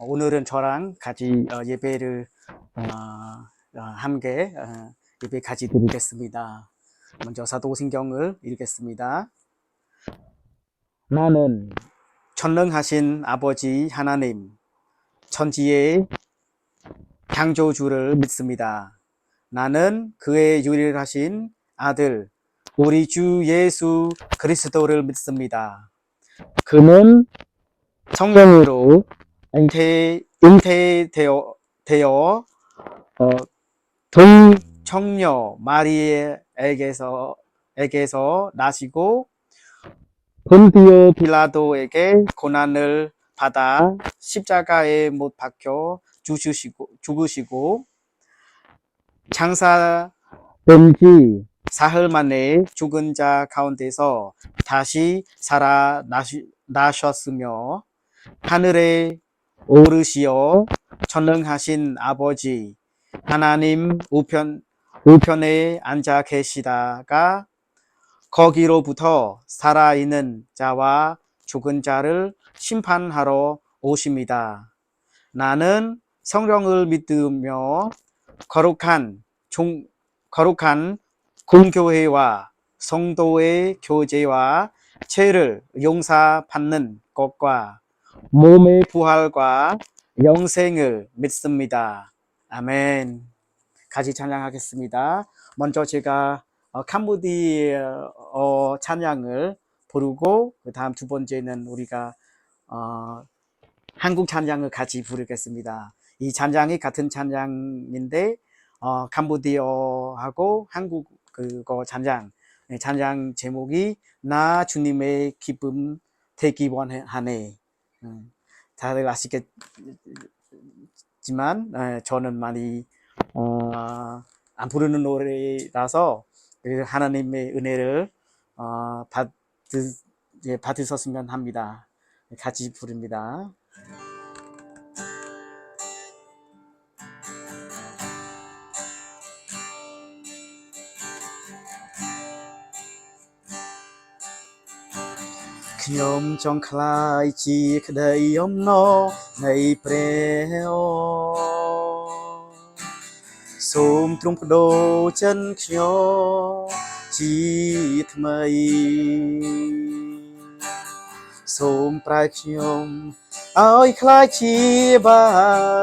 오늘은 저랑 같이 예배를 함께 예배 같이 드리겠습니다. 먼저 사도신경을 읽겠습니다. 나는 전능하신 아버지 하나님, 천지의 창조주를 믿습니다. 나는 그의 유일하신 아들, 우리 주 예수 그리스도를 믿습니다. 그는 성령으로 잉태되어 동청녀 마리에게서 나시고 본디오 빌라도에게 고난을 받아 십자가에 못 박혀 죽으시고 장사된 지 사흘 만에 죽은 자 가운데서 다시 살아나셨으며 하늘에 오르시어 전능하신 아버지 하나님 우편에 앉아 계시다가 거기로부터 살아있는 자와 죽은 자를 심판하러 오십니다. 나는 성령을 믿으며 거룩한 공교회와 성도의 교제와 죄를 용서받는 것과 몸의 부활과 영생을 믿습니다. 아멘. 같이 찬양하겠습니다. 먼저 제가 캄보디아 찬양을 부르고 그 다음 두 번째는 우리가 한국 찬양을 같이 부르겠습니다. 이 찬양이 같은 찬양인데 캄보디아하고 한국 그거 찬양 제목이 나 주님의 기쁨 되기 원하네. 다들 아시겠지만 저는 많이 안 부르는 노래라서 하나님의 은혜를 받으셨으면 합니다. 같이 부릅니다.ខ្ញុំចង់ខ្លាយជាក្តីអំណរនៃព្រះសូមទ្រង់បដូរចិនខ្ញុំជាថ្មីសូមប្រែខ្ញុំឲ្យខ្លាយជាបា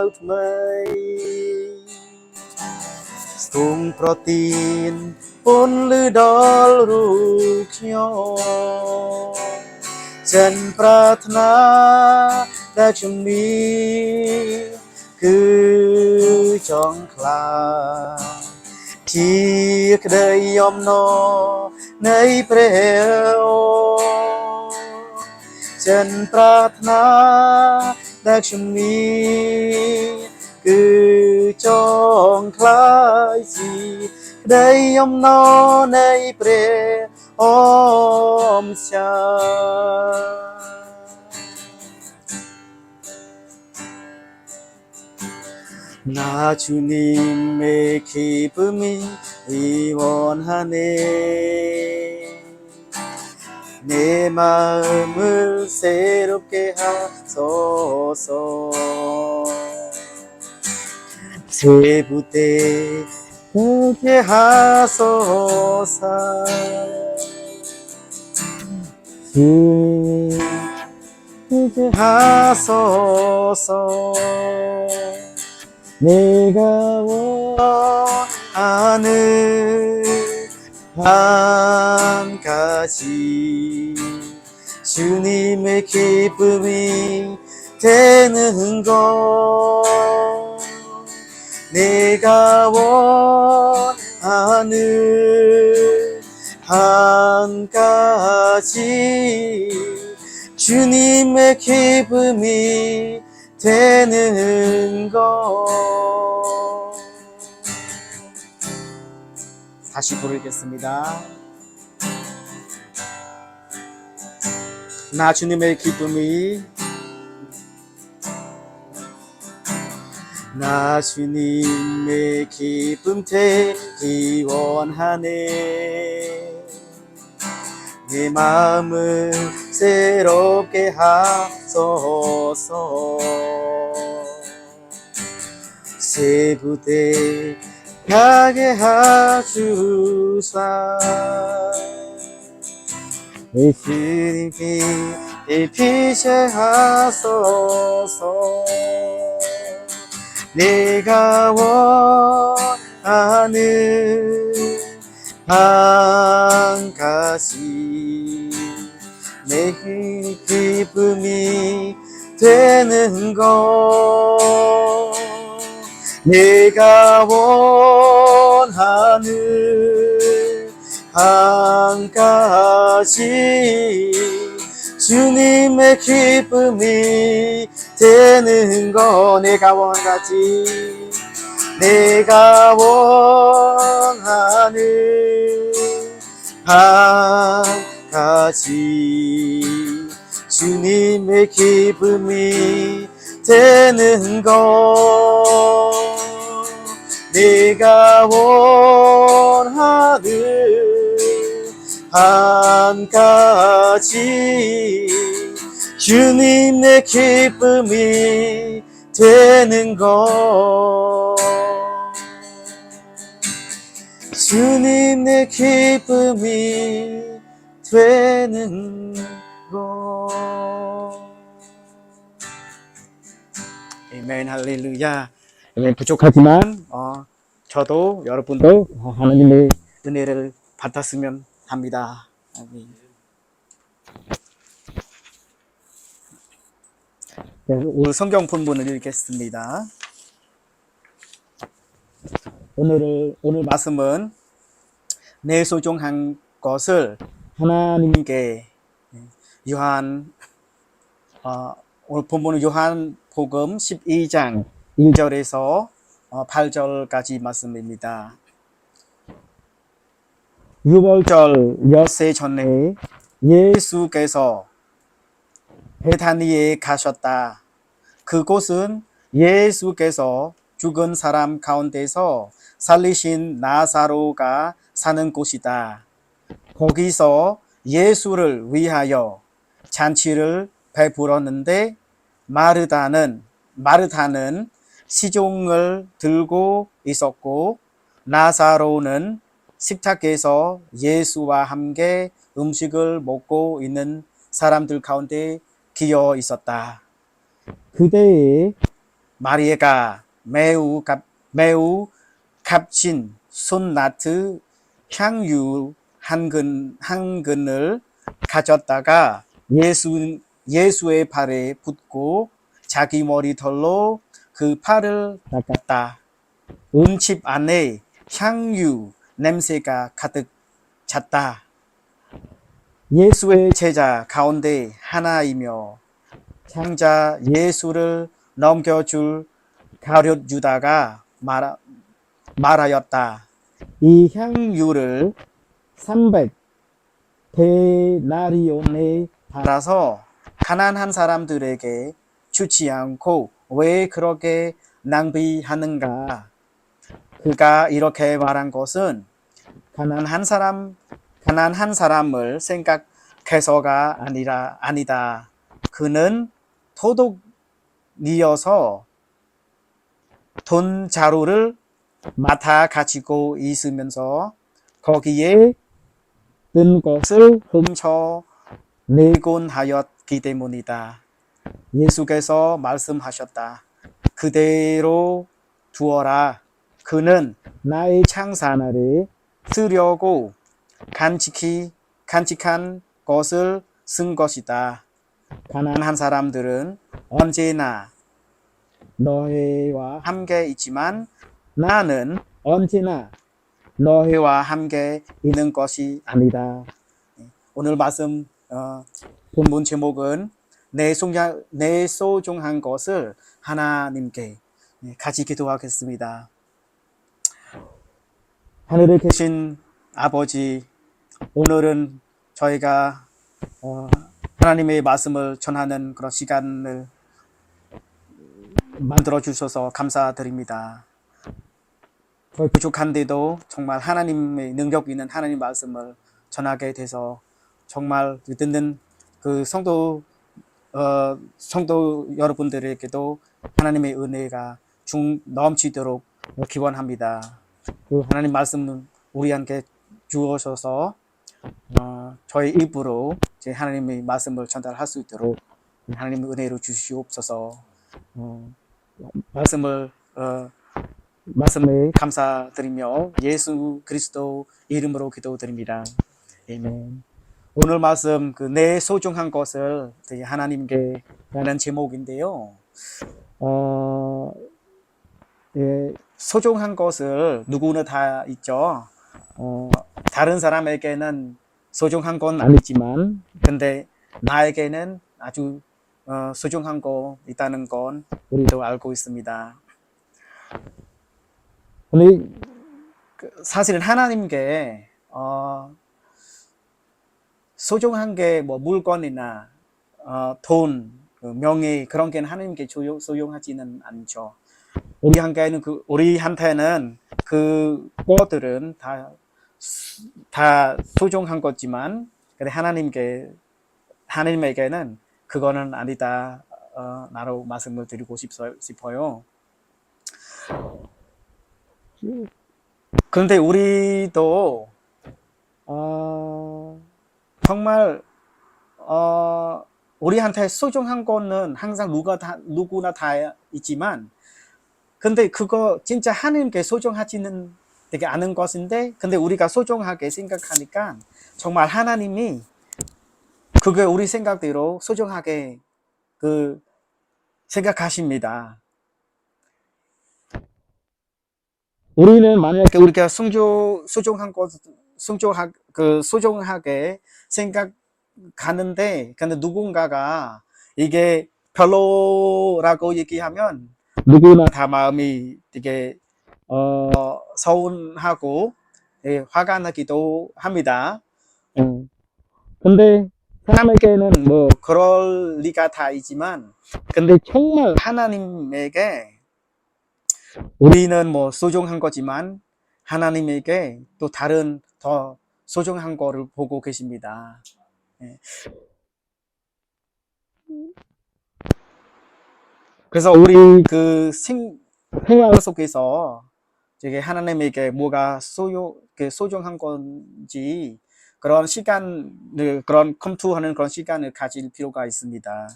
វថ្មីសូមប្រទានពន្លឺដល់រូបខ្ញុំចិនប្រាថ្នាដែលខ្ញុំមានគឺចង់ខ្លាចជាក្តីអំណរនៃព្រះចិនប្រាថ្នាដែលខ្ញុំមានគឺចង់ខ្លាចជាក្តីអំណរនៃព្រះអមសា나 주님의 기쁨이 원하네 내 마음을 새롭게 하소서 세부대 되게 하소서 되게 하소서 내가 원하는 한 가지 주님의 기쁨이 되는 것 내가 원하는 한 가지 주님의 기쁨이 되는 것 다시 부르겠습니다. 나 주님의 기쁨이 나 주님의 기쁨 되기 원하네 내 마음을 새롭게 하소서 새 부대 가게 하주사 예수님께 빛에 하소서 내가 원하는 한 가지 내 기쁨이 되는 것 내가 원하는 한 가지 주님의 기쁨이 되는 것 내가 원하지 내가 원하는 한 가지 주님의 기쁨이 되는 것 내가 원하는 한 가지 주님의 기쁨이 되는 것 주님의 기쁨이 되는 것 아멘 할렐루야 아멘 부족하지만 저도 여러분도 하나님의 은혜를 받았으면 합니다. 아멘. 네, 오늘 성경 본문을 읽겠습니다. 오늘 말씀은 내 소중한 것을 하나님께 오늘 본문은 요한복음 12장 1절에서 8절까지 말씀입니다. 유월절 엿새 전에 예수께서 베다니에 가셨다. 그곳은 예수께서 죽은 사람 가운데서 살리신 나사로가 사는 곳이다. 거기서 예수를 위하여 잔치를 베풀었는데 마르다는 시종을 들고 있었고 나사로는 식탁에서 예수와 함께 음식을 먹고 있는 사람들 가운데 기어 있었다. 그때에 마리아가 매우 값진 손나트 향유 한 근을 가졌다가 예수의 발에 붓고 자기 머리털로 그 팔을 닦았다. 음식 안에 향유 냄새가 가득 찼다. 예수의 제자 가운데 하나이며 장자 예수를 넘겨줄 가룟 유다가 말하였다. 이 향유를 300 데나리온에 팔아서 가난한 사람들에게 주지 않고 왜 그렇게 낭비하는가? 그가 이렇게 말한 것은 가난한 사람을 생각해서가 아니다. 그는 도둑이어서 돈 자루를 맡아 가지고 있으면서 거기에 든 것을 훔쳐내곤 하였기 때문이다. 예수께서 말씀하셨다. 그대로 두어라. 그는 나의 창사날에 쓰려고 간직한 것을 쓴 것이다. 가난한 사람들은 언제나 너희와 함께 있지만 나는 언제나 너희와 함께 있는 것이 아니다. 오늘 말씀 본문 제목은 내 소중한 것을 하나님께 같이 기도하겠습니다. 하늘에 계신 아버지, 오늘은 저희가 하나님의 말씀을 전하는 그런 시간을 만들어 주셔서 감사드립니다. 부족한데도 정말 하나님의 능력 있는 하나님 말씀을 전하게 돼서 정말 듣는 그 성도 여러분들에게도 하나님의 은혜가 넘치도록 기원합니다. 그 하나님 말씀은 우리한테 주어져서 저희 입으로 제 하나님의 말씀을 전달할 수 있도록 하나님의 은혜로 주시옵소서. 말씀에 감사드리며 예수 그리스도 이름으로 기도드립니다. 아멘. 오늘 말씀 내 소중한 것을 하나님께 라는 제목인데요. 예, 소중한 것을 누구나 다 있죠. 다른 사람에게는 소중한 건 아니지만 근데 나에게는 아주 소중한 거 있다는 건 우리도 알고 있습니다. 근데 사실은 하나님께 소중한 게 뭐 물건이나 돈, 명예 그런 게 하나님께 소중하지는 않죠. 우리한테는 그 것들은 다 소중한 거지만 하나님에게는 그거는 아니다. 나로 말씀을 드리고 싶어요. 그런데 우리도 정말 우리한테 소중한 거는 항상 누구나 다 있지만 근데 그거 진짜 하나님께 소중하지는 되게 않은 것인데 근데 우리가 소중하게 생각하니까 정말 하나님이 그게 우리 생각대로 소중하게 생각하십니다. 우리는 만약에 우리가 소중하게 생각하는데 근데 누군가가 이게 별로라고 얘기하면 누구나 다 마음이 되게 서운하고 화가 나기도 합니다. 근데 사람에게는 뭐 그럴 리가 다 있지만 근데 정말 하나님에게 우리는 뭐 소중한 거지만 하나님에게 또 다른 더 소중한 거를 보고 계십니다. 그래서 우리 생활 속에서 되게 하나님에게 뭐가 소중한 건지 그런 시간을 검토하는 그런 시간을 가질 필요가 있습니다.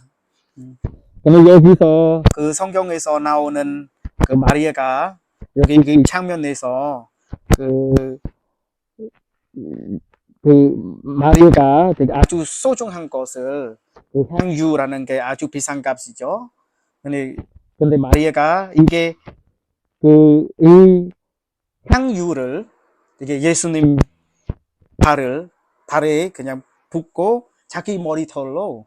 그럼 여기서 성경에서 나오는 마리아가 여기 장면에서 마리아가 아주 소중한 것을 향유라는 게 아주 비싼 값이죠. 근데 마리아가 이게 이 향유를 이게 예수님 발에 그냥 붓고 자기 머리털로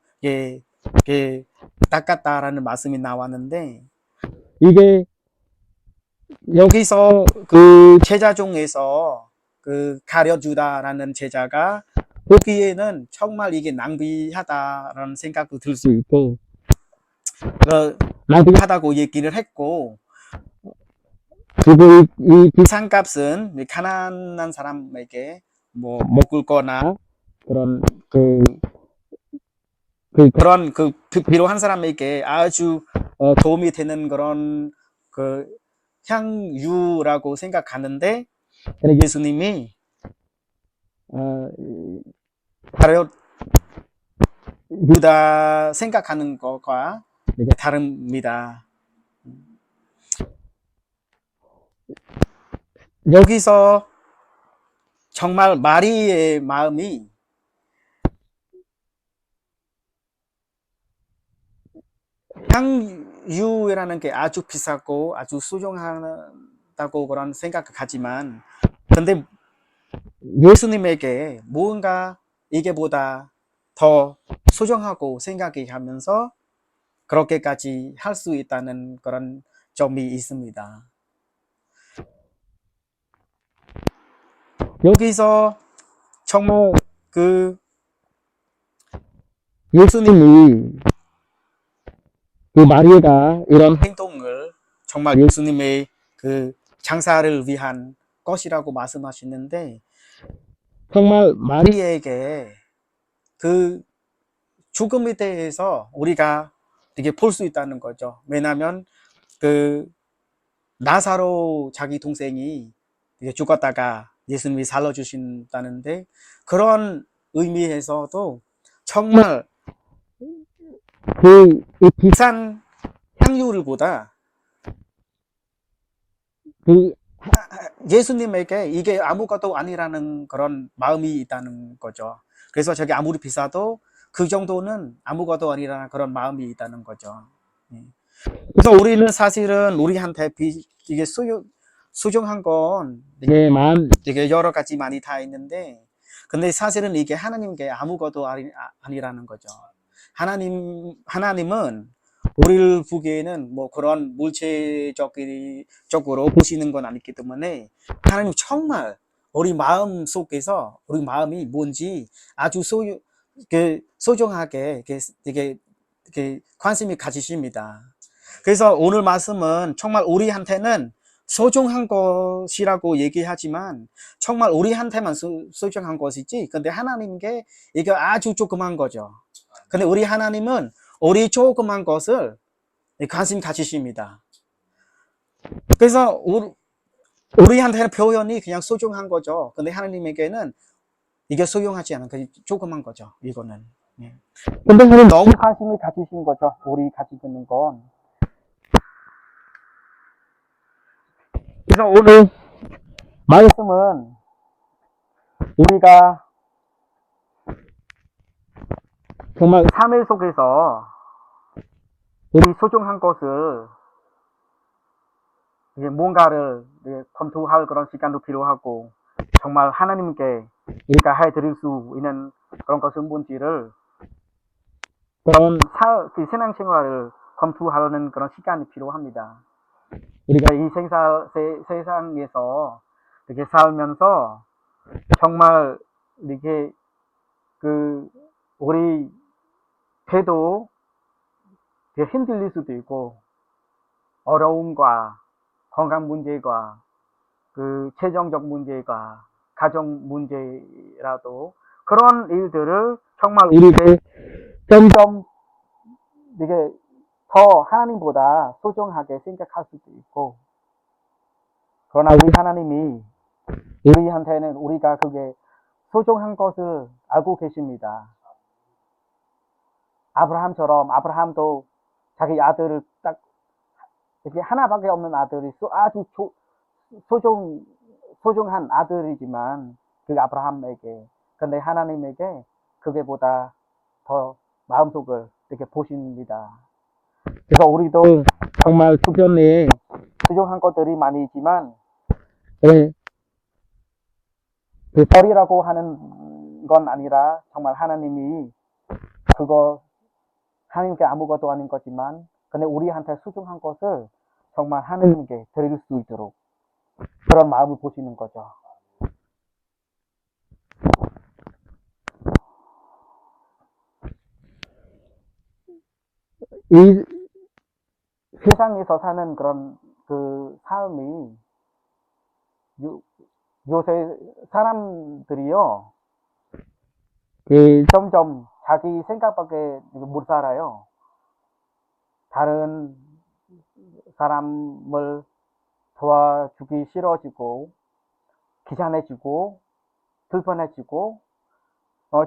닦았다라는 말씀이 나왔는데 이게 여기서 제자 중에서 가려주다라는 제자가 보기에는 정말 이게 낭비하다라는 생각도 들 수 있고 낭비하다고 얘기를 했고 그리고 이 비싼값은 가난한 사람에게 뭐 먹을 거나 그런 그런 필요한 사람에게 아주 도움이 되는 그런 향유라고 생각하는데 예수님이 가려주다 생각하는 것과 다릅니다. 여기서 정말 마리의 마음이 향유라는 게 아주 비싸고 아주 소중하다고 그런 생각을 가지만 근데 예수님에게 뭔가 이게보다 더 소중하고 생각이 하면서 그렇게까지 할 수 있다는 그런 점이 있습니다. 여기서 정말 예수님이 마리아가 이런 행동을 정말 예수님의 장사를 위한 것이라고 말씀하시는데 정말 마리아에게 죽음에 대해서 우리가 되게 볼 수 있다는 거죠. 왜냐하면 나사로 자기 동생이 이제 죽었다가 예수님이 살려주신다는데 그런 의미에서도 정말 이 비싼 향유를보다 그 예수님에게 이게 아무것도 아니라는 그런 마음이 있다는 거죠. 그래서 저게 아무리 비싸도 그 정도는 아무것도 아니라는 그런 마음이 있다는 거죠. 예. 그래서 우리는 사실은 우리한테 이게 수중한 건 이게 여러 가지 많이 다 있는데, 근데 사실은 이게 하나님께 아무것도 아니라는 거죠. 하나님은 우리를 보기에는 뭐 그런 물질적으로 보시는 건 아니기 때문에 하나님 정말 우리 마음 속에서 우리 마음이 뭔지 아주 소중하게 이렇게 관심이 가지십니다. 그래서 오늘 말씀은 정말 우리한테는 소중한 것이라고 얘기하지만 정말 우리한테만 소중한 것이지, 근데 하나님께 이게 아주 조그만 거죠. 근데 우리 하나님은 우리 조그만 것을 관심 가지십니다. 그래서 우리한테는 표현이 그냥 소중한 거죠. 근데 하나님에게는 이게 소중하지 않은 그 조그만 거죠. 이거는. 근데 하나님 너무 관심을 가지신 거죠. 우리 가지고 있는 건. 그래서 오늘 말씀은 우리가 정말 삶의 속에서 우리 소중한 것을 뭔가를 검토할 그런 시간도 필요하고, 정말 하나님께 우리가 해드릴 수 있는 그런 것은 뭔지를 그런 신앙생활을 검토하는 그런 시간이 필요합니다. 우리가 이 세상에서 이렇게 살면서 정말 이렇게 우리 배도 흔들릴 수도 있고, 어려움과 건강 문제가 재정적 문제가 가정 문제라도 그런 일들을 정말 우리를 점점 이게 더 하나님보다 소중하게 생각할 수도 있고, 그러나 우리 하나님이 우리한테는 우리가 그게 소중한 것을 알고 계십니다. 아브라함처럼 아브라함도 자기 아들을 딱 이렇게 하나밖에 없는 아들이 아주 소중한 아들이지만 그 아브라함에게, 근데 하나님에게 그게보다 더 마음속을 이렇게 보십니다. 그래서 우리도 정말 주변에 소중한 것들이 많이 있지만 그 벌이라고 하는 건 아니라 정말 하나님이 그거 하나님께 아무것도 아닌 거지만 근데 우리한테 소중한 것을 정말 하나님께 드릴 수 있도록 그런 마음을 보시는 거죠. 이 세상에서 사는 그런 그 삶이 요새 사람들이요 점점 자기 생각밖에 못 살아요. 다른 사람을 도와주기 싫어지고 귀찮아지고 불편해지고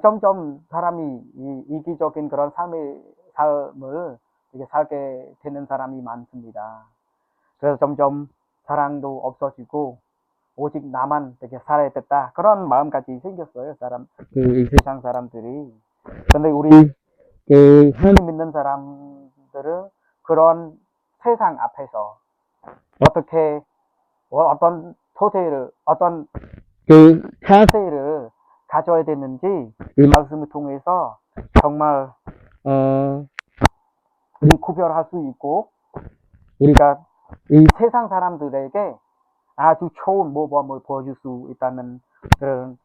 점점 사람이 이기적인 그런 삶을 이렇게 살게 되는 사람이 많습니다. 그래서 점점 사랑도 없어지고 오직 나만 이렇게 살아야 됐다 그런 마음까지 생겼어요. 이 세상 사람들이. 근데 우리 하나님 믿는 사람들은 그런 세상 앞에서 어떻게 어떤 토대를 어떤 자세를 가져야 되는지 이 말씀을 통해서 정말 우리 구별할 수 있고 우리가 이 세상 사람들에게 아주 좋은 모범을 보여줄 수 있다는 그런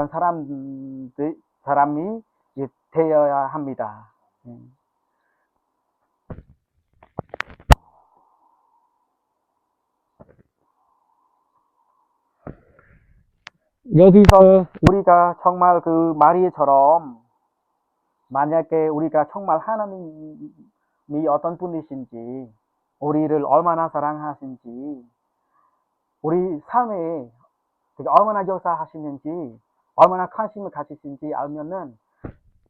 사람이 되어야 합니다. 여기서 우리가 정말 그 마리아처럼 만약에 우리가 정말 하나님이 어떤 분이신지 우리를 얼마나 사랑하신지 우리 삶에 되게 얼마나 역사하시는지, 얼마나 관심을 가지신지 알면은,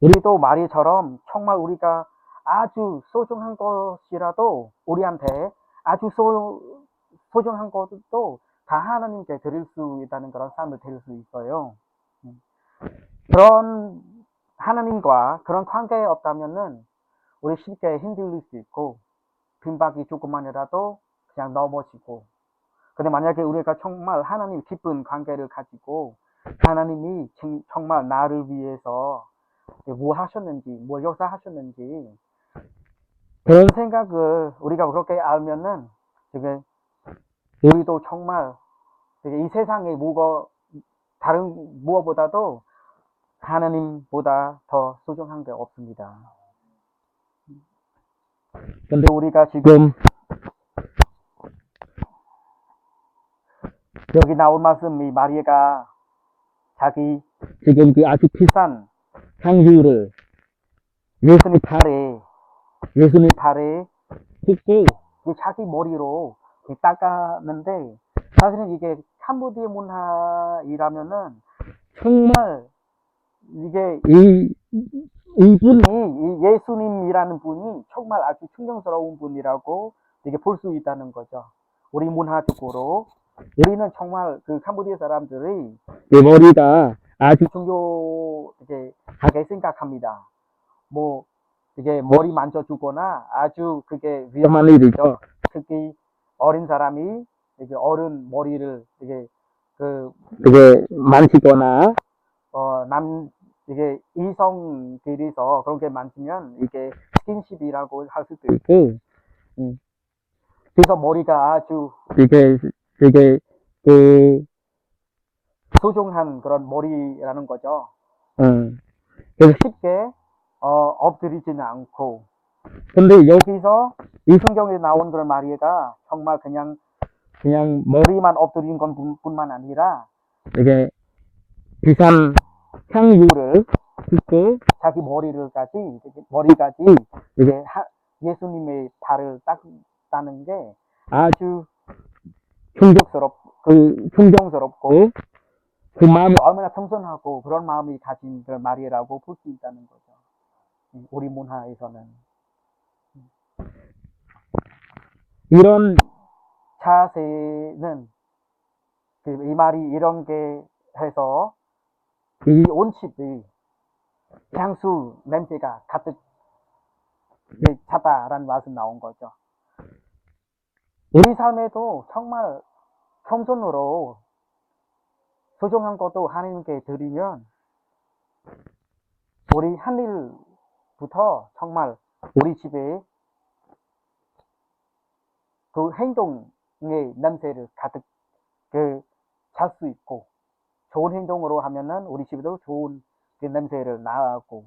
우리도 마리처럼 정말 우리가 아주 소중한 것이라도 우리한테 아주 소중한 것도 다 하나님께 드릴 수 있다는 그런 삶을 드릴 수 있어요. 그런 하나님과 그런 관계에 없다면은 우리 쉽게 흔들릴 수 있고 빈박이 조금만이라도 그냥 넘어지고, 근데 만약에 우리가 정말 하나님 깊은 관계를 가지고 하나님이 정말 나를 위해서 뭐 하셨는지, 뭐 역사하셨는지 그런 생각을 우리가 그렇게 알면은 되게 우리도 정말 되게 이 세상에 뭐가 다른 무엇보다도 하나님보다 더 소중한 게 없습니다. 근데 우리가 지금 여기 나온 말씀이 마리아가 자기 지금 그 아주 비싼 향유를 예수님 발에 붓고 자기 머리로 닦았는데, 사실은 이게 캄보디아 문화이라면은 정말 이게 이분이, 이 예수님이라는 분이 정말 아주 충격스러운 분이라고 이게 볼 수 있다는 거죠. 우리 문화적으로 우리는 정말 그 캄보디아 사람들이 이 머리가 아주 중요하게 생각합니다. 뭐 이게 머리 만져주거나 아주 그게 위험한 일이죠. 특히 어린 사람이 이게 어른 머리를 그게 만지거나 이게 이성끼리서 그런 게 만지면 이게 스킨십이라고 할 수도 있고, 그래서 머리가 아주 이게 그 소중한 그런 머리라는 거죠. 그래서 쉽게 엎드리지는 않고. 근데 여기서 이 성경에 나온 그런 마리아가 정말 그냥 머리만 엎드린 건 뿐만 아니라 이게 비싼 향유를 붓고 자기 머리까지 이게 예수님의 발을 닦다는 게 아주 존경스럽고 그 마음이 얼마나 겸손하고 그런 마음이 가진 그 마리아라고 볼 수 있다는 거죠. 우리 문화에서는 이런 자세는 이 말이 이런 게 해서 이 온 집이 향수 냄새가 가득 차다라는 말씀 나온 거죠. 우리 삶에도 정말 겸손으로 소중한 것도 하나님께 드리면 우리 한 일부터 정말 우리 집에 그 행동의 냄새를 가득 찰 수 있고, 좋은 행동으로 하면은 우리 집에도 좋은 그 냄새를 나고,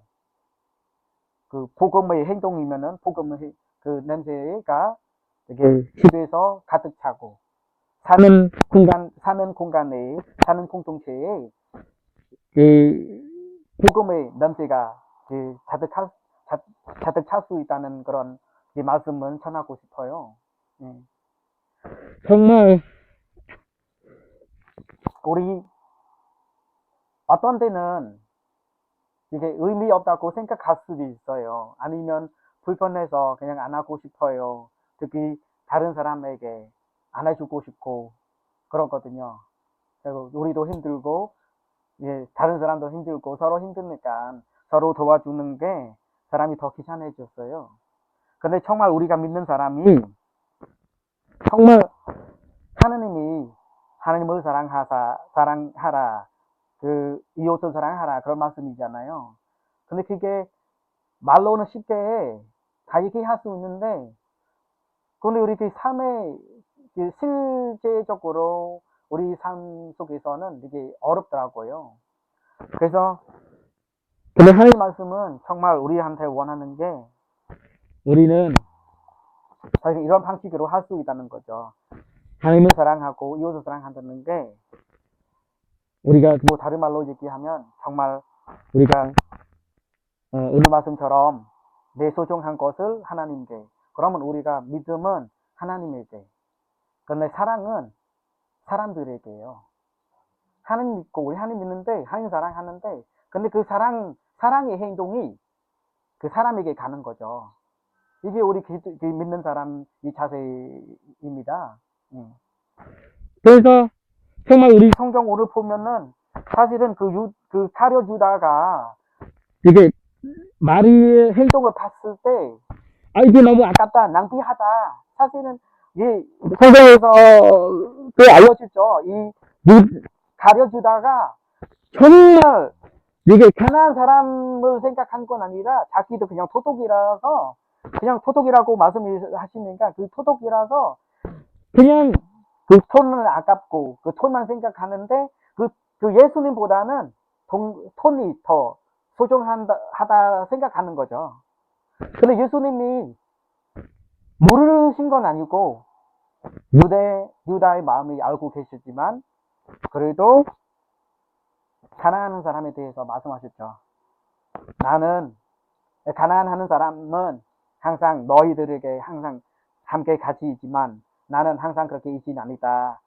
그 복음의 행동이면은 복음의 그 냄새가 이게 집에서 가득 차고, 사는 공간에, 사는 공동체에 그 복음의 냄새가 가득 찰 수 있다는 그런 말씀을 전하고 싶어요. 정말 우리 어떤 때는 이게 의미 없다고 생각할 수도 있어요. 아니면 불편해서 그냥 안 하고 싶어요. 특히 다른 사람에게 안 해주고 싶고 그렇거든요. 그리고 우리도 힘들고, 다른 사람도 힘들고 서로 힘드니까 서로 도와주는 게 사람이 더 귀찮아졌어요. 근데 정말 우리가 믿는 사람이 정말 하나님을 사랑하라, 그 이웃을 사랑하라, 그런 말씀이잖아요. 근데 그게 말로는 쉽게 다 얘기할 수 있는데, 근데 우리 그 삶에 실제적으로 우리 삶 속에서는 이게 어렵더라고요. 그래서 근데 하나님 말씀은 정말 우리한테 원하는 게, 우리는 사실 이런 방식으로 할 수 있다는 거죠. 하나님을 사랑하고 이웃을 사랑한다는 게, 우리가 뭐 다른 말로 얘기하면 정말 우리가 오늘 말씀처럼 내 소중한 것을 하나님께, 그러면 우리가 믿음은 하나님에게, 그런데 사랑은 사람들에게요. 하나님 믿고 우리 하나님 믿는데 하나님 사랑하는데 근데 그 사랑의 행동이 그 사람에게 가는 거죠. 이게 우리 믿는 사람 이 자세입니다. 그래서 정말 우리 성경 오늘 보면은 사실은 그 사려주다가 이게 마리의 행동을 봤을 때 이게 너무 아깝다, 낭비하다. 사실은 이 성경에서 그 알려주죠. 가려주다가 정말 이게 가난한 사람을 생각한 건 아니라 자기도 그냥 토독이라서 그냥 토독이라고 말씀하시니까 그 토독이라서 그냥 그 톤은 아깝고 그 톤만 생각하는데 그 예수님보다는 톤이 더 소중하다 생각하는 거죠. 근데 예수님이 모르신 건 아니고 유다의 마음이 알고 계시지만 그래도 가난한 사람에 대해서 말씀하셨죠. 나는 가난하는 사람은 항상 너희들에게 항상 함께 같이 있지만 나는 항상 그렇게 있지는 않다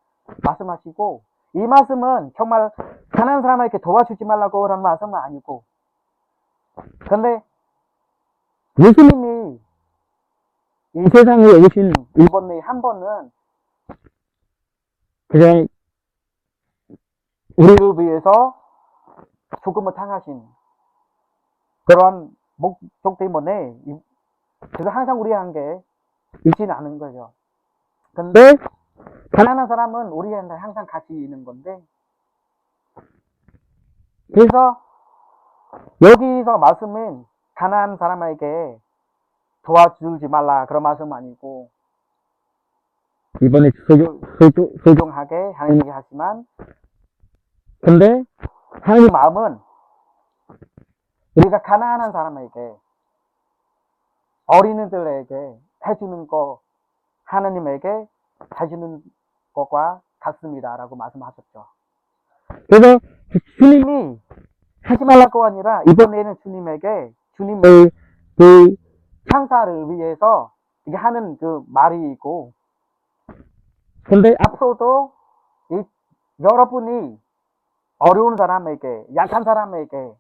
말씀하시고 이 말씀은 정말 가난한 사람에게 도와주지 말라고 그런 말씀은 아니고 근데 예수님이 이 세상에 오신 이번에 한 번은 그냥 우리를 위해서 죽음을 당하신 그런 목적 때문에 그래서 항상 우리 한게 있지는 않은 거죠. 근데 가난한 사람은 우리한테 항상 같이 있는 건데 그래서 여기서 말씀은 가난한 사람에게 도와주지 말라 그런 말씀 아니고 이번에 소중하게 하나님이 하지만 근데 하나님 마음은 우리가 가난한 사람에게 어린이들에게 해주는 거 하나님에게 해주는 것과 같습니다 라고 말씀하셨죠. 그래서 주님이 하지 말라고 아니라 이번에는 주님의 그 창사를 위해서 이게 하는 그 말이 있고 근데 앞으로도 여러분이 어려운 사람에게 약한 사람에게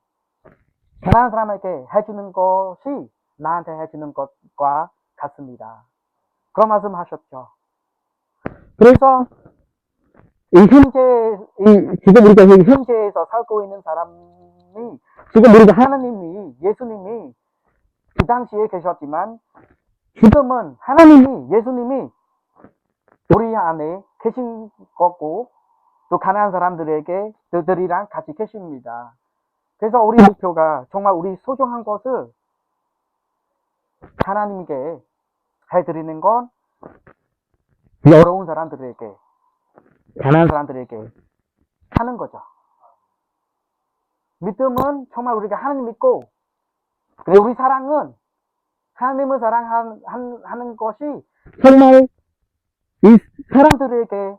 가난한 사람에게 해주는 것이 나한테 해주는 것과 같습니다. 그런 말씀 하셨죠. 그래서 지금 우리가 현재에서 살고 있는 사람이 지금 우리가 하나님이 예수님이 그 당시에 계셨지만 지금은 하나님이 예수님이 우리 안에 계신 거고 또 가난한 사람들이랑 같이 계십니다. 그래서 우리 목표가 정말 우리 소중한 것을 하나님께 해드리는 건 어려운 사람들에게 가난한 사람들에게 하는 거죠. 믿음은 정말 우리가 하나님 믿고 그리고 우리 사랑은 하나님을 사랑하는 것이 정말 이 사람들에게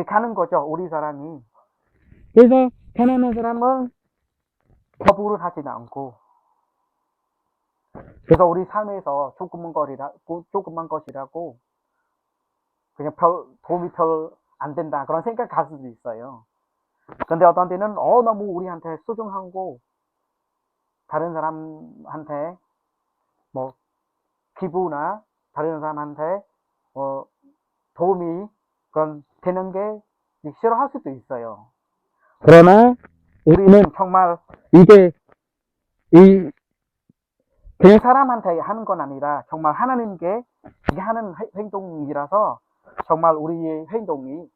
가는 거죠. 우리 사랑이. 그래서 가난한 사람은 거부를 하지는 않고 그래서 우리 삶에서 조그만 것이라고 그냥 도움이 별 안 된다 그런 생각 갈 수도 있어요. 근데 어떤 때는 너무 우리한테 소중하고 다른 사람한테 뭐 기부나 다른 사람한테 도움이 그런 되는 게 싫어할 수도 있어요. 그러나 우리는 정말 이게 그냥 사람한테 하는 건 아니라 정말 하나님께 이게 하는 행동이라서 정말 우리의 행동이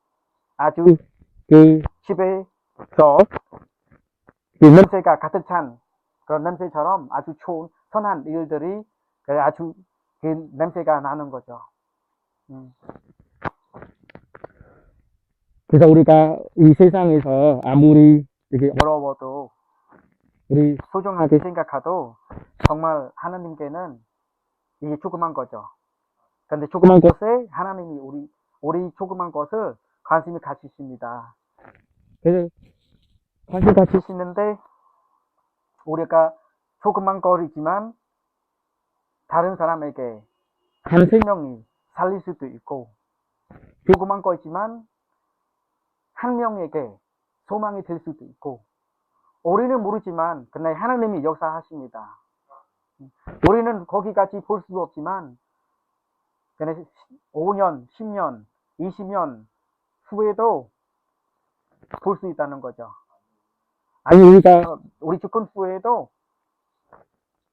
아주 그 집에서 그 냄새가 가득 찬 그런 냄새처럼 아주 좋은 선한 일들이 아주 그 냄새가 나는 거죠. 그래서 우리가 이 세상에서 아무리 이게 어려워도 우리 소중하게 생각해도 정말 하나님께는 이게 조그만 거죠. 근데 조그만 것에 하나님이 우리 조그만 것을 관심을 가지십니다. 그래서 관심 가지시는데 우리가 조그만 거리지만 다른 사람에게 한 생명이 살릴 수도 있고 조그만 거지만 한 명에게 소망이 될 수도 있고, 우리는 모르지만 그날 하나님이 역사하십니다. 우리는 거기까지 볼 수 없지만 그냥 5년, 10년, 20년 후에도 볼 수 있다는 거죠. 아니 우리 죽은 후에도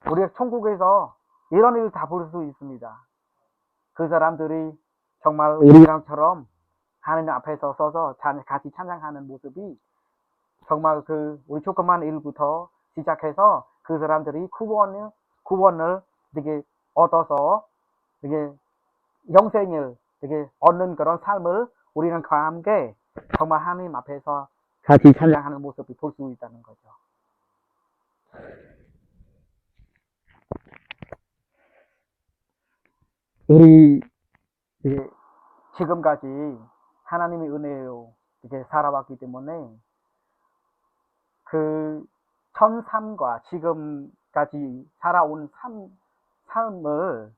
우리가 천국에서 이런 일을 다 볼 수 있습니다. 그 사람들이 정말 우리랑처럼 하나님 앞에서 서서 같이 찬양하는 모습이 정말 우리 조그만 일부터 시작해서 그 사람들이 구원을 되게 얻어서 되게 영생을 되게 얻는 그런 삶을 우리는 과 함께 정말 하나님 앞에서 같이 찬양하는 모습을 볼 수 있다는 거죠. 우리 지금까지 하나님의 은혜로 이렇게 살아왔기 때문에 그 전삶과 지금까지 살아온 삶을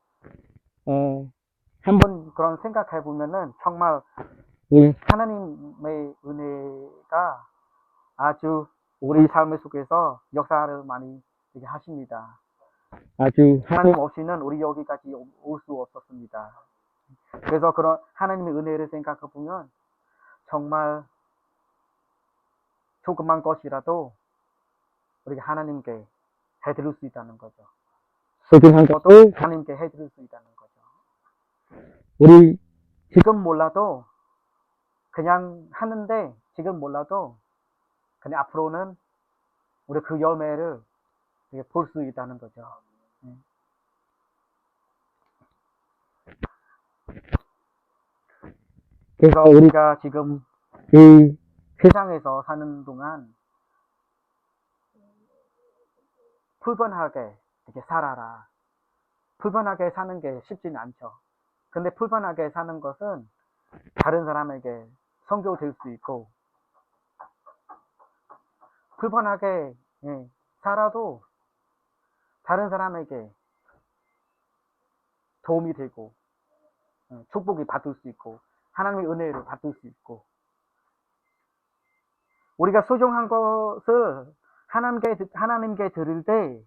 한번 그런 생각해 보면은 정말 하나님의 은혜가 아주 우리 삶 속에서 역사를 많이 하십니다. 아주 하나님 없이는 우리 여기까지 올 수 없었습니다. 그래서 그런 하나님의 은혜를 생각해 보면 정말 조그만 것이라도 우리가 하나님께 해드릴 수 있다는 거죠. 소중한 것도 하나님께 해드릴 수 있다는 거죠. 우리 지금 몰라도 그냥 하는데 지금 몰라도 그냥 앞으로는 우리 그 열매를 볼 수 있다는 거죠. 그래서 우리가 지금 이 세상에서 사는 동안 풀번하게 이렇게 살아라. 풀번하게 사는 게 쉽지는 않죠. 근데 풀번하게 사는 것은 다른 사람에게 선교될 수 있고, 풀번하게 살아도 다른 사람에게 도움이 되고, 축복이 받을 수 있고, 하나님의 은혜를 받을 수 있고, 우리가 소중한 것을 하나님께 드릴 때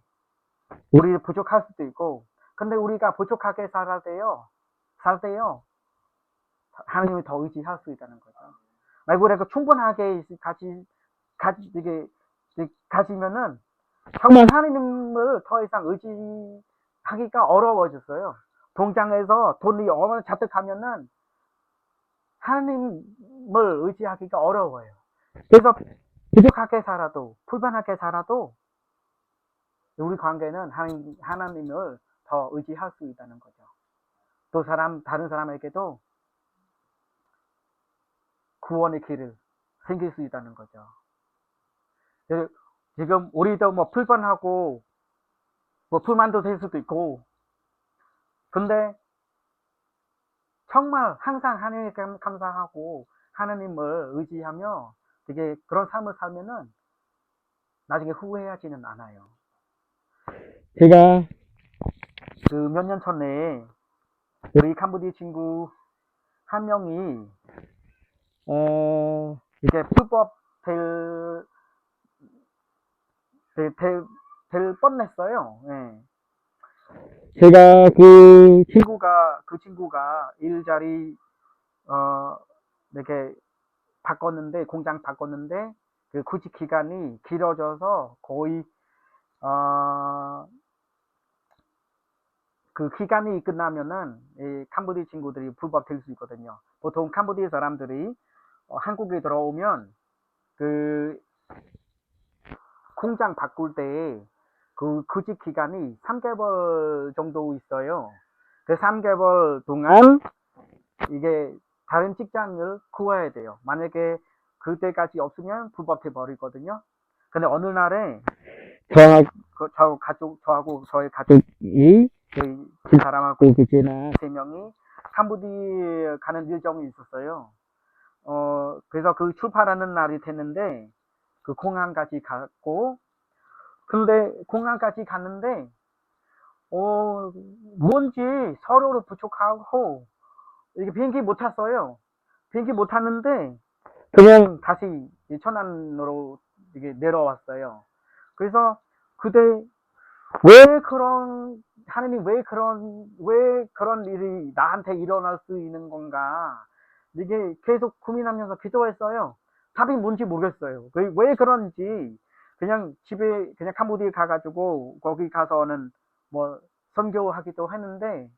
우리 부족할 수도 있고, 근데 우리가 부족하게 살 때요 하나님을 더 의지할 수 있다는 거죠. 만약 우리가 충분하게 가지면은 정말 하나님을 더 이상 의지하기가 어려워졌어요. 동장에서 돈이 얼마나 잔뜩하면은 하나님을 의지하기가 어려워요. 그래서 부족하게 살아도 불편하게 살아도 우리 관계는 하나님을 더 의지할 수 있다는 거죠. 또 다른 사람에게도 구원의 길을 생길 수 있다는 거죠. 지금 우리도 뭐 불편하고 뭐 불만도 될 수도 있고, 근데 정말 항상 하나님께 감사하고 하나님을 의지하며 되게 그런 삶을 살면은 나중에 후회하지는 않아요. 제가 몇 년 전에 우리 캄보디아 친구 한 명이 이게 불법 될 뻔했어요. 예. 제가 그 친구가 일자리 이렇게 바꿨는데, 공장 바꿨는데 그 구직 기간이 길어져서 거의 그 기간이 끝나면은 이 캄보디아 친구들이 불법 될 수 있거든요. 보통 캄보디아 사람들이 한국에 들어오면 그 공장 바꿀 때 그 구직 기간이 3개월 정도 있어요. 그 3개월 동안 이게 다른 직장을 구해야 돼요. 만약에 그때까지 없으면 불법돼 버리거든요. 근데 어느 날에 저하고 저의 가족이 저희 사람하고 그제나 3명이 캄보디아 가는 일정이 있었어요. 그래서 그 출발하는 날이 됐는데 그 공항까지 갔고, 근데 공항까지 갔는데 뭔지 서로를 부족하고 이게 비행기 못 탔어요. 비행기 못 탔는데 그냥 다시 이 천안으로 이게 내려왔어요. 그래서 그때 왜 그런 하느님 왜 그런 일이 나한테 일어날 수 있는 건가 이게 계속 고민하면서 기도했어요. 답이 뭔지 모르겠어요. 왜 그런지 그냥 집에 그냥 캄보디아 가가지고 거기 가서는 뭐 선교하기도 했는데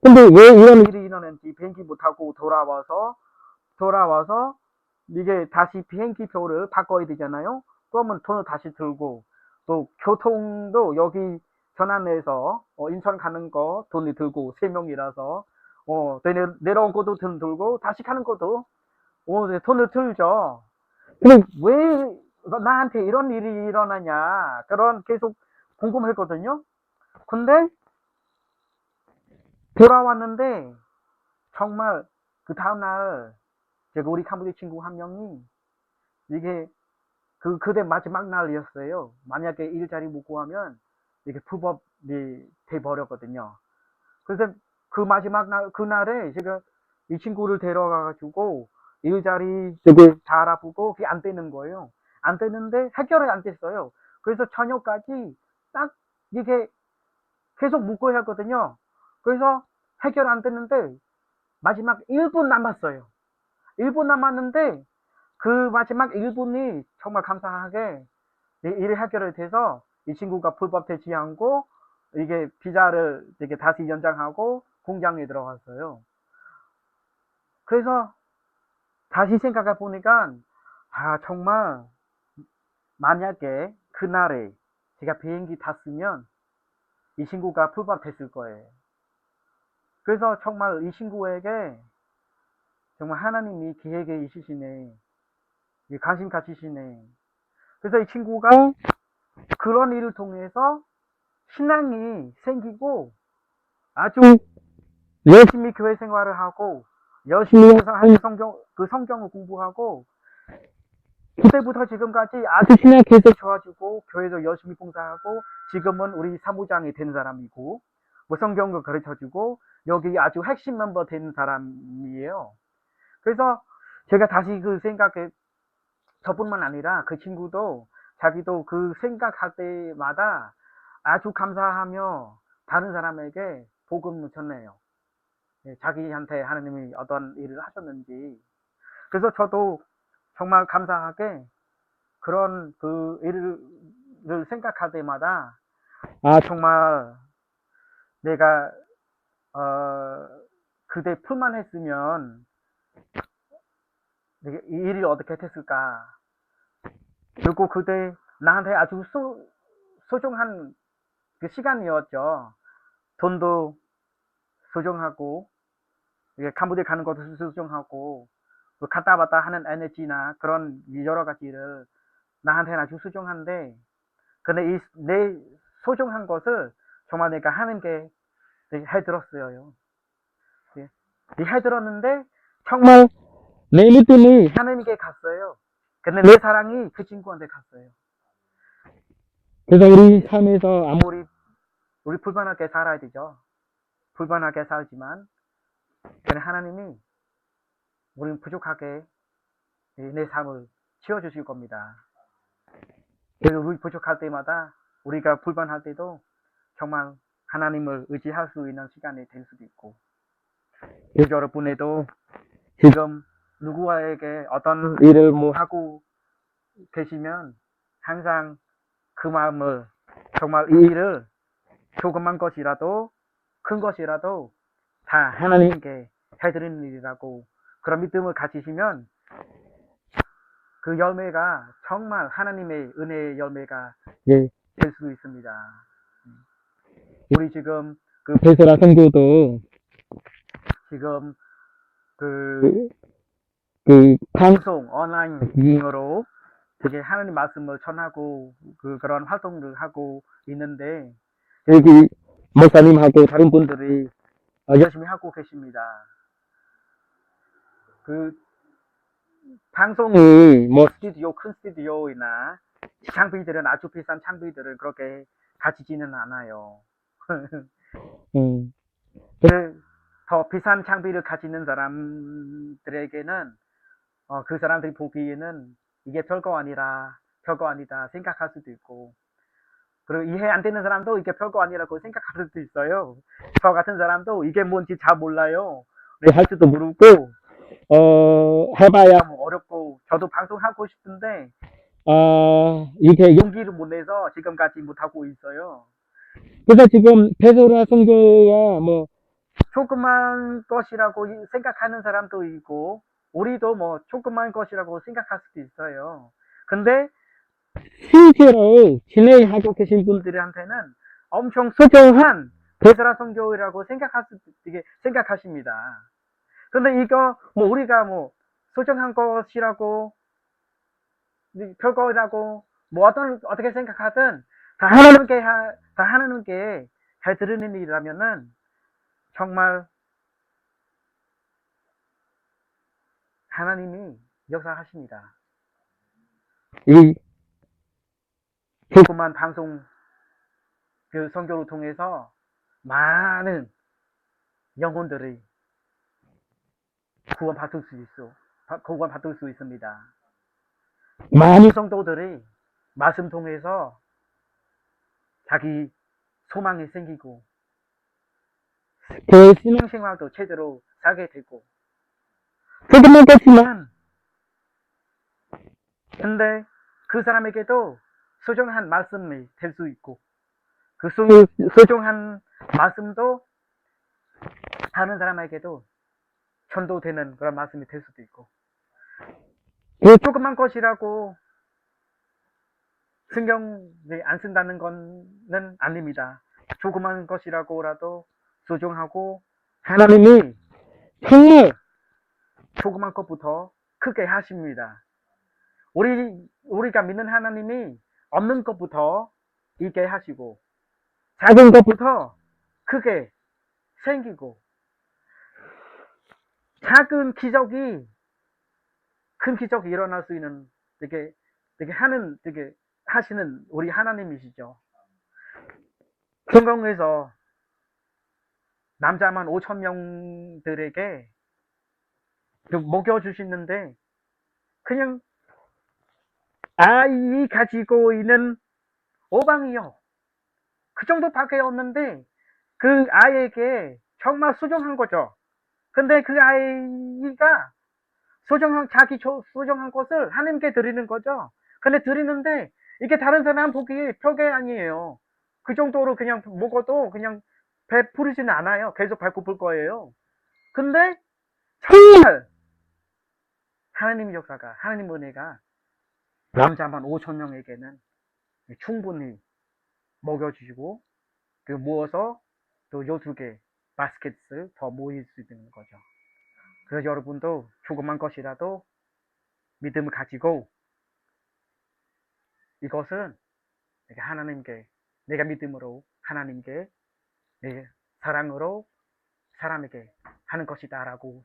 근데 왜 이런 일이 일어났는지 비행기 못 타고 돌아와서 이게 다시 비행기 표를 바꿔야 되잖아요. 그러면 돈을 다시 들고 또 교통도 여기 전안에서 인천 가는 거 돈이 들고 세 명이라서 내려온 것도 돈 들고 다시 가는 것도 돈을 들죠. 근데 왜 나한테 이런 일이 일어나냐 그런 계속 궁금했거든요. 근데 돌아왔는데 정말 그 다음날 제가 우리 캄보디 친구 한 명이 이게 그대 마지막 날이었어요. 만약에 일자리 못 구하면 이게 불법이 돼버렸거든요. 그래서 그 마지막 날, 그날에 제가 이 친구를 데려가가지고 일자리 되게 다 알아보고 그게 안 되는 거예요. 안 되는데 해결이 안 됐어요. 그래서 저녁까지 딱 이게 계속 묶어야 했거든요. 그래서 해결 안 됐는데 마지막 1분 남았어요. 1분 남았는데 그 마지막 1분이 정말 감사하게 일이 해결이 돼서 이 친구가 불법 되지 않고 이게 비자를 이게 다시 연장하고 공장에 들어갔어요. 그래서 다시 생각해 보니까 정말 만약에 그날에 제가 비행기 탔으면 이 친구가 불법 됐을 거예요. 그래서 정말 이 친구에게 정말 하나님이 계획에 있으시네, 관심 가지시네. 그래서 이 친구가 그런 일을 통해서 신앙이 생기고 아주 열심히 교회 생활을 하고 열심히 성경을 공부하고 그때부터 지금까지 아주 신앙이 계속 좋아지고 교회도 열심히 봉사하고 지금은 우리 사무장이 된 사람이고 뭐 성경을 가르쳐주고 여기 아주 핵심 멤버 된 사람이에요. 그래서 제가 다시 그 생각에 저뿐만 아니라 그 친구도 자기도 그 생각할 때마다 아주 감사하며 다른 사람에게 복음을 전해요. 자기한테 하나님이 어떤 일을 하셨는지. 그래서 저도 정말 감사하게 그런 그 일을 생각할 때마다 정말 내가 그때 풀만 했으면 이 일이 어떻게 됐을까. 그리고 그때 나한테 아주 소중한 그 시간이었죠. 돈도 소중하고 캄보디아 가는 것도 소중하고 갔다 왔다 하는 에너지나 그런 여러 가지를 나한테는 아주 소중한데 근데 내 소중한 것을 정말 내가 하나님께 해들었어요. 해들었는데 정말 내 믿음이 하나님께 갔어요. 근데 내 사랑이 그 친구한테 갔어요. 그래서 우리 삶에서 아무리 우리 불편하게 살아야 되죠. 불편하게 살지만 근데 하나님이 우리는 부족하게 내 삶을 치워주실 겁니다. 그래서 우리 부족할 때마다 우리가 불편할 때도 정말 하나님을 의지할 수 있는 시간이 될 수도 있고 그래서 여러분에도 지금 누구에게 어떤 일을 뭐 하고 계시면 항상 그 마음을 정말 이 일을 조그만 것이라도 큰 것이라도 다 하나님께 해드리는 일이라고 그런 믿음을 가지시면 그 열매가 정말 하나님의 은혜의 열매가 될 수 있습니다. 우리 지금 그 베세라 선교도 지금 그 방송 온라인으로 되게 하나님 말씀을 전하고 그런 활동을 하고 있는데 여기 목사님하고 다른 분들이 열심히 하고 계십니다. 그 방송이 뭐 스튜디오 큰 스튜디오이나 장비들은 아주 비싼 장비들을 그렇게 가지지는 않아요. 더 비싼 장비를 가지는 사람들에게는 그 사람들이 보기에는 이게 별거 아니다 생각할 수도 있고, 그리고 이해 안 되는 사람도 이게 별거 아니라고 생각할 수도 있어요. 저 같은 사람도 이게 뭔지 잘 몰라요. 할 줄도 모르고, 해봐야 뭐 어렵고, 저도 방송하고 싶은데, 이게 용기를 못 내서 지금까지 못하고 있어요. 그래서 지금 베드로라 성교가 뭐, 조그만 것이라고 생각하는 사람도 있고, 우리도 뭐 조그만 것이라고 생각할 수도 있어요. 근데 실제로 진행하고 계신 분들한테는 엄청 소중한 베드로라 성교라고 생각하십니다. 근데 이거 뭐 우리가 뭐 소중한 것이라고 별거라고 뭐 어떻게 생각하든 다 하나님께 잘 들으는 일이라면은 정말 하나님이 역사하십니다. 이 조그만 방송 그 선교를 통해서 많은 영혼들이 구원받을 수 있습니다. 많은 성도들이 말씀 통해서 자기 소망이 생기고 그 신앙생활도 제대로 살게 되고, 조금만 깼지만 근데 그 사람에게도 소중한 말씀이 될 수 있고, 그 소중한 말씀도 다른 사람에게도 전도되는 그런 말씀이 될 수도 있고, 그 조그만 것이라고 신경을 안 쓴다는 거는 아닙니다. 조그만 것이라고라도 소중하고, 하나님이 정말 조그만 것부터 크게 하십니다. 우리가 믿는 하나님이 없는 것부터 있게 하시고, 작은 것부터 크게 생기고, 작은 기적이 큰 기적이 일어날 수 있는 되게 하시는 우리 하나님이시죠. 성경에서 남자만 5천 명들에게 먹여주시는데, 그냥 아이 가지고 있는 오방이요, 그 정도밖에 없는데 그 아이에게 정말 소중한 거죠. 근데 그 아이가 자기 소중한 것을 하나님께 드리는 거죠. 근데 드리는데 이게 다른 사람 보기에 별게 아니에요. 그 정도로 그냥 먹어도 그냥 배 부르지는 않아요. 계속 배고플 거예요. 근데 정말 하나님 역사가, 하나님 은혜가 남자만 5천 명에게는 충분히 먹여주시고, 그 모아서 또 12개 바스켓을 더 모일 수 있는 거죠. 그래서 여러분도 조그만 것이라도 믿음을 가지고, 이것은 하나님께, 내가 믿음으로 하나님께, 내 사랑으로 사람에게 하는 것이다 라고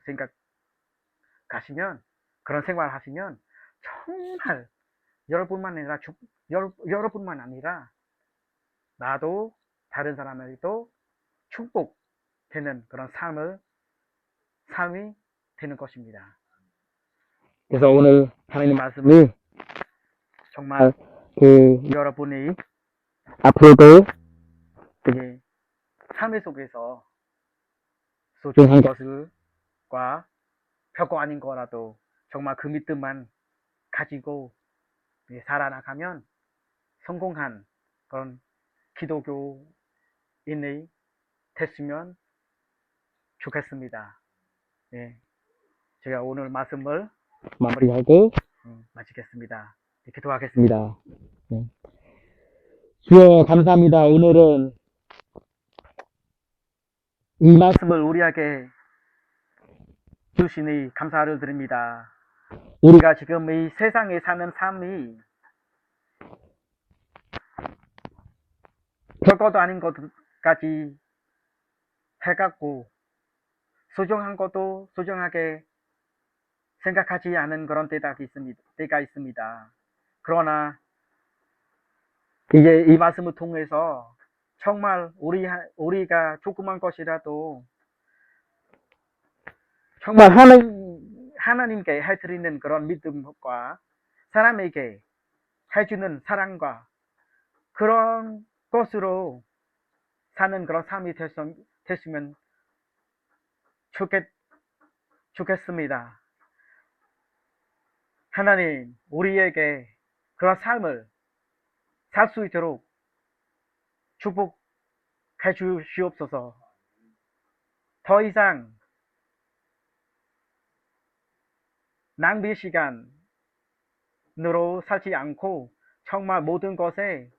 생각하시면, 그런 생활을 하시면 정말 여러분만 아니라 나도 다른 사람에게도 축복되는 그런 삶이 되는 것입니다. 그래서 오늘 하나님 말씀이 정말 여러분이 앞으로도 되게 삶의 속에서 소중한 것과 별거 아닌 거라도 정말 그 믿음만 가지고 살아나가면 성공한 그런 기독교인이 됐으면 좋겠습니다. 예, 제가 오늘 말씀을 마무리하고 마치겠습니다. 기도하겠습니다. 주여 감사합니다. 오늘은 이 말씀을 우리에게 주시니 감사를 드립니다. 우리가 지금 이 세상에 사는 삶이 별것도 아닌 것까지 해갖고 소중한 것도 소중하게 생각하지 않은 그런 때가 있습니다. 그러나 이제 이 말씀을 통해서 정말 우리가 조그만 것이라도 정말 하나님께 해드리는 그런 믿음과 사람에게 해주는 사랑과 그런 것으로 사는 그런 삶이 됐으면 좋겠습니다. 하나님, 우리에게 그런 삶을 살 수 있도록 축복해 주시옵소서. 더 이상 낭비 시간으로 살지 않고 정말 모든 것에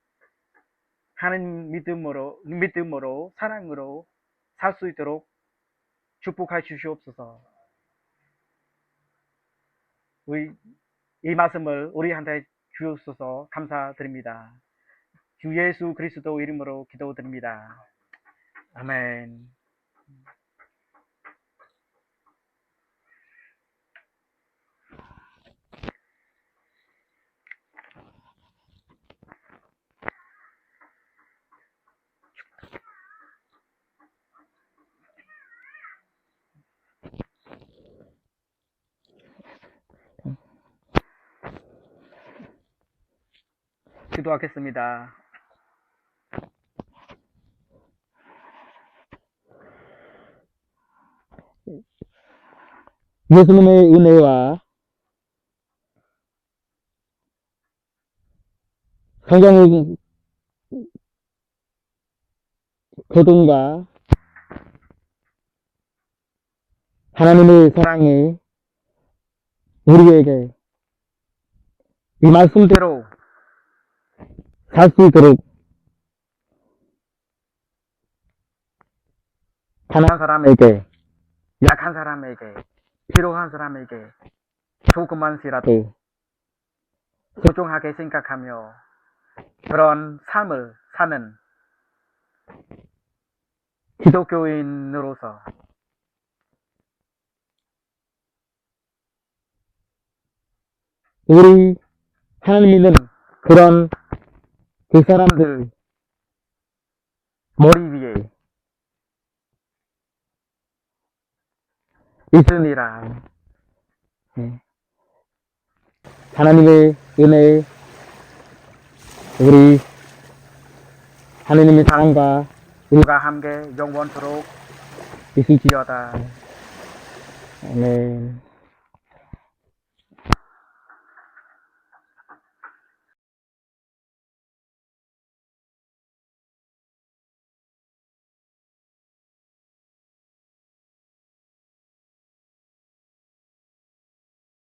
하나님 믿음으로 사랑으로 살 수 있도록 축복해 주시옵소서. 이 말씀을 우리한테 주옵소서 감사드립니다. 주 예수 그리스도 이름으로 기도드립니다. 아멘. 기도하겠습니다. 예수님의 은혜와 성경의 교훈과 하나님의 사랑이 우리에게 이 말씀대로 살 수 있도록 가난한 사람에게, 약한 사람에게, 필요한 사람에게 조금만이라도 소중하게 생각하며 그런 삶을 사는 기독교인으로서 우리 하나님 믿는 그런 그 사람들 머리 위에 있으니라. 하나님의 은혜, 우리 하나님의 사랑과 우리가 함께 영원토록 있을지어다. 기어다. 아멘.